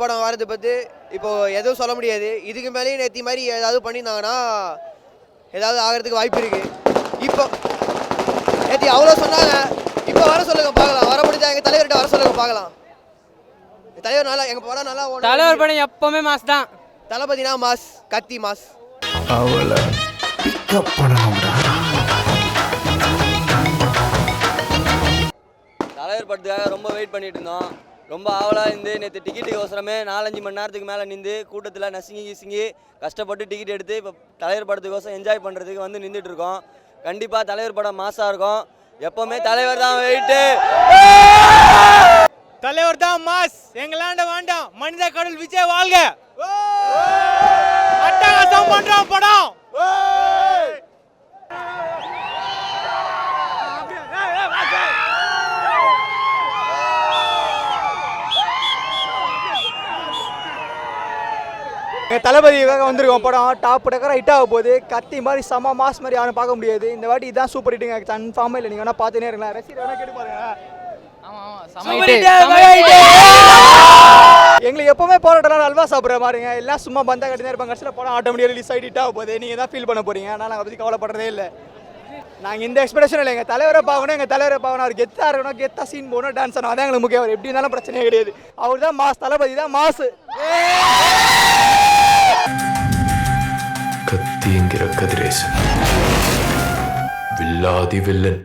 படம் வரது பற்றி இப்போது எதுவும் சொல்ல முடியாது. இதுக்கு மேலேயும் நேற்று மாதிரி ஏதாவது பண்ணியிருந்தாங்கன்னா ஏதாவது ஆகிறதுக்கு வாய்ப்பு இருக்குது. இப்போ நேற்று அவ்வளோ சொன்னாங்க, இப்போ வர சொல்லுங்கள் பார்க்கலாம். வர முடிஞ்சா எங்கள் தலைவர்கிட்ட வர சொல்லுங்கள் பார்க்கலாம். தலைவர் நல்லா எங்கள் படம் நல்லா ஓடும். தலைவர் படம் எப்போவுமே மாஸ் தான். தளபதினா மாஸ், கத்தி மாஸ். அவளை பிக்கப் பண்ணணும்டா. தலைவர் படத்துக்காக ரொம்ப வெயிட் பண்ணிட்டு இருந்தோம். ரொம்ப ஆவலாக இருந்து நேற்று டிக்கெட்டுக்கு அவசரமே 4-5 மணி நேரத்துக்கு மேலே நின்று கூட்டத்தில் நசுங்கி கஷ்டப்பட்டு டிக்கெட் எடுத்து இப்போ தலைவர் படத்துக்கோசம் என்ஜாய் பண்ணுறதுக்கு வந்து நின்றுட்டு இருக்கோம். கண்டிப்பாக தலைவர் படம் மாசாக இருக்கும். எப்போவுமே தலைவர் தான் வெயிட்டு. தலைவர் தான் மாஸ். எங்களாண்ட வேண்டாம். மனித கடல் விஜய் வாழ்க. அட்டகாசம் பண்றோம் படம். தளபதிக்காக வந்திருக்கோம். படம் டாப் டக்கர ஹிட் ஆக போகுது. கத்தி மாதிரி செம மாஸ் மாதிரி யாரும் பார்க்க முடியாது. இந்த வாட்டி இதுதான் சூப்பர் ஹிட்டுங்க. கன்ஃபார்மாக இல்லை, நீங்கள் வேணால் பார்த்துனே இருக்கலாம். ரசிகர் வேணால் கேட்டு பாருங்க. எங்களுக்கு எப்பவுமே போராட்டம் அல்வா சாப்பிட்ற மாதிரிங்க. எல்லாம் சும்மா பந்தா கட்டினே இருப்பாங்க. கடைசியில் படம் ஆட்டோமேட்டிக்காக ரிலீஸ் ஆகிட்டு ஆக போகுது. நீங்கள் தான் ஃபீல் பண்ண போறீங்க. ஆனால் நாங்கள் பற்றி கவலைப்படுறதே இல்லை. நாங்கள் இந்த எக்ஸ்பெக்டேஷன் இல்லை. எங்கள் தலைவரை பார்க்கணும், எங்கள் தலைவரை பார்க்கணும். அவர் கெத்தாக இருக்கணும், கெத்தாக சீன் போகணும், டான்ஸ் ஆகணும். அதான் எங்களுக்கு முக்கியம். அவர் எப்படி இருந்தாலும் பிரச்சனையே கிடையாது. அவர் தான் மாஸ். தளபதி தான் மாசு. கத்திங்கிற கதிரேசன் வில்லாதி வில்லன்.